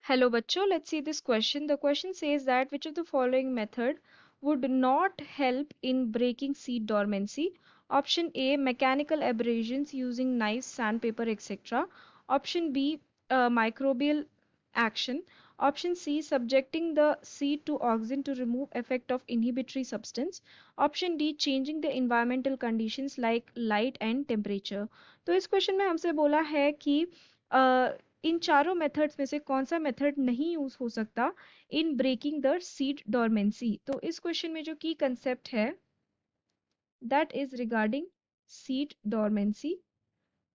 Hello bachcho, let's see this question. The question says that which of the following method would not help in breaking seed dormancy? Option A, mechanical abrasions using knives, sandpaper, etc. Option B, microbial action. Option C, subjecting the seed to oxygen to remove effect of inhibitory substance. Option D, changing the environmental conditions like light and temperature. तो इस question में हमसे बोला है कि इन चारों methods में से कौन सा मेथड नहीं यूज हो सकता in breaking the seed dormancy. तो इस क्वेश्चन में जो की कंसेप्ट है that is regarding seed dormancy.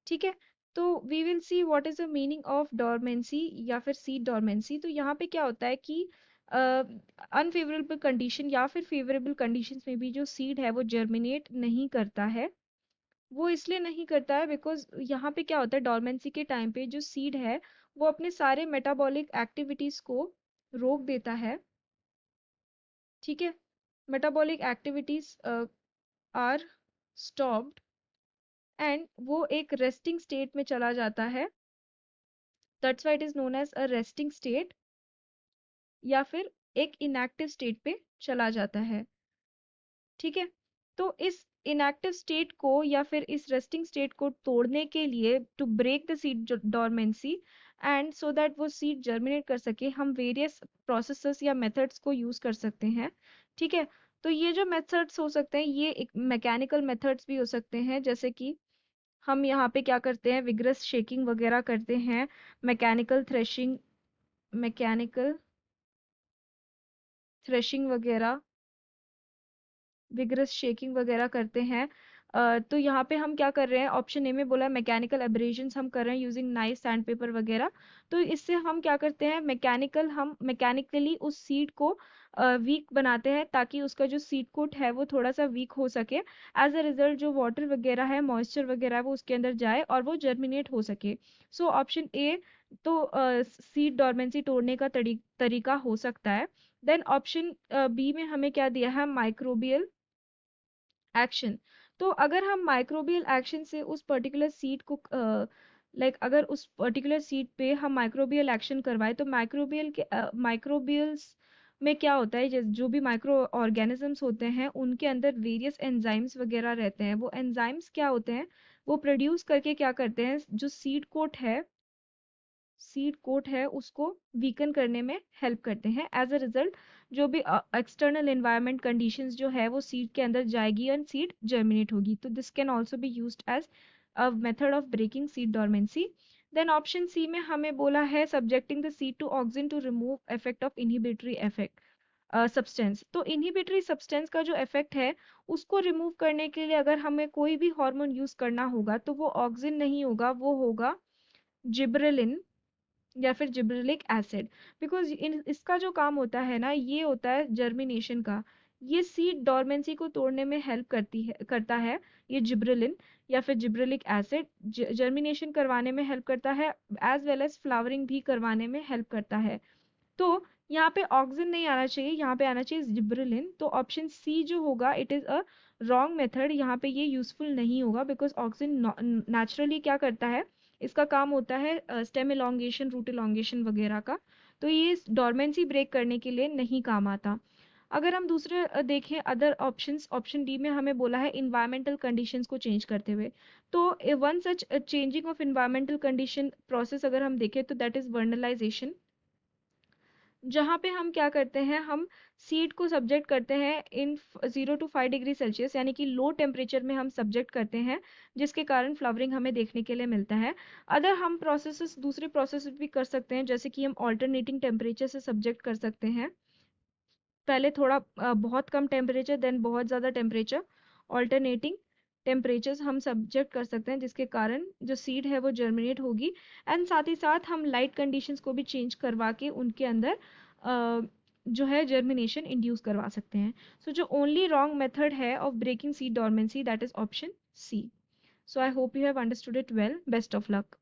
ठीक है, तो we will see what is the meaning of dormancy या फिर सीड डोरमेंसी। तो यहाँ पे क्या होता है कि अनफेवरेबल कंडीशन या फिर फेवरेबल कंडीशंस में भी जो सीड है वो जर्मिनेट नहीं करता है। वो इसलिए नहीं करता है बिकॉज यहाँ पे क्या होता है, डोरमेंसी के टाइम पे जो सीड है वो अपने सारे मेटाबॉलिक एक्टिविटीज को रोक देता है। ठीक है, metabolic activities are stopped and वो एक रेस्टिंग स्टेट में चला जाता है। That's why it is known as a resting state या फिर एक इनएक्टिव स्टेट पे चला जाता है। ठीक है, तो इस इनएक्टिव स्टेट को या फिर इस रेस्टिंग स्टेट को तोड़ने के लिए to break the seed dormancy and so that वो सीड जर्मिनेट कर सके हम वेरियस प्रोसेसेस या मेथड्स को यूज कर सकते हैं। ठीक है, तो ये जो मेथड्स हो सकते हैं ये एक मैकेनिकल मेथड्स भी हो सकते हैं, जैसे कि हम यहाँ पे क्या करते हैं, विग्रस शेकिंग वगैरह करते हैं, मैकेनिकल थ्रेशिंग, मैकेनिकल थ्रेशिंग वगैरह, विग्रस शेकिंग वगैरह करते हैं। तो यहाँ पे हम क्या कर रहे हैं, ऑप्शन ए में बोला है मैकेनिकल एब्रेजन्स हम कर रहे हैं यूजिंग नाइफ सैंड पेपर वगैरह। तो इससे हम क्या करते हैं, हम मैकेनिकली उस सीड को वीक बनाते हैं ताकि उसका जो सीड कोट है वो थोड़ा सा वीक हो सके। एज अ रिजल्ट जो वाटर वगैरह है, मॉइस्चर वगैरह है वो उसके अंदर जाए और वो जर्मिनेट हो सके। सो ऑप्शन ए तो सीड डॉर्मेंसी तोड़ने का तरीका हो सकता है। देन ऑप्शन बी में हमें क्या दिया है, माइक्रोबियल एक्शन। तो अगर हम माइक्रोबियल एक्शन से उस पर्टिकुलर सीड को अगर उस पर्टिकुलर सीड पे हम माइक्रोबियल एक्शन करवाए तो माइक्रोबियल्स में क्या होता है, जो भी माइक्रो ऑर्गेनिजम्स होते हैं उनके अंदर वेरियस एंजाइम्स वगैरह रहते हैं। वो एंजाइम्स क्या होते हैं, वो प्रोड्यूस करके क्या करते हैं, जो सीड कोट है उसको वीकन करने में हेल्प करते हैं। एज अ रिजल्ट जो भी एक्सटर्नल एनवायरनमेंट कंडीशंस जो है वो सीड के अंदर जाएगी और सीड जर्मिनेट होगी। तो this can also be used as a method of breaking seed dormancy. Then option C में हमें बोला है subjecting the seed to auxin to remove effect of inhibitory effect substance. तो इनहिबिटरी सब्सटेंस का जो effect है उसको रिमूव करने के लिए अगर हमें कोई भी हार्मोन यूज करना होगा तो वो ऑक्सिन नहीं होगा, वो होगा जिब्रेलिन या फिर जिब्रेलिक एसिड। बिकॉज इन इसका जो काम होता है ना, ये होता है जर्मिनेशन का। ये सीड डॉर्मेंसी को तोड़ने में हेल्प करता है ये जिब्रेलिन या फिर जिब्रेलिक एसिड। जर्मिनेशन करवाने में हेल्प करता है एज वेल एज फ्लावरिंग भी करवाने में हेल्प करता है। तो यहाँ पे ऑक्सिन नहीं आना चाहिए, यहाँ पे आना चाहिए जिब्रेलिन। तो ऑप्शन सी जो होगा it is a wrong method, यहाँ पे ये यूजफुल नहीं होगा बिकॉज ऑक्सिन नेचुरली क्या करता है, इसका काम होता है स्टेम इलोंगेशन, रूट इलोंगेशन वगैरह का। तो ये डोरमेंसी ब्रेक करने के लिए नहीं काम आता। अगर हम दूसरे देखें अदर ऑप्शंस, ऑप्शन डी में हमें बोला है इन्वायरमेंटल कंडीशंस को चेंज करते हुए। तो one such changing of environmental condition process अगर हम देखें तो दैट इज वर्नलाइजेशन, जहाँ पे हम क्या करते हैं, हम सीड को सब्जेक्ट करते हैं इन 0 to 5 डिग्री सेल्सियस, यानी कि लो टेम्परेचर में हम सब्जेक्ट करते हैं, जिसके कारण फ्लावरिंग हमें देखने के लिए मिलता है। अदर हम प्रोसेसेस, दूसरे प्रोसेस भी कर सकते हैं, जैसे कि हम ऑल्टरनेटिंग टेम्परेचर से सब्जेक्ट कर सकते हैं। पहले थोड़ा बहुत कम टेम्परेचर देन बहुत ज़्यादा टेम्परेचर, ऑल्टरनेटिंग टेम्परेचर्स हम सब्जेक्ट कर सकते हैं, जिसके कारण जो सीड है वो जर्मिनेट होगी। एंड साथ ही साथ हम लाइट कंडीशंस को भी चेंज करवा के उनके अंदर जो है जर्मिनेशन इंड्यूस करवा सकते हैं। सो जो ओनली रॉन्ग मेथड है of breaking seed dormancy that is option C. So I hope you have understood it well, best of luck.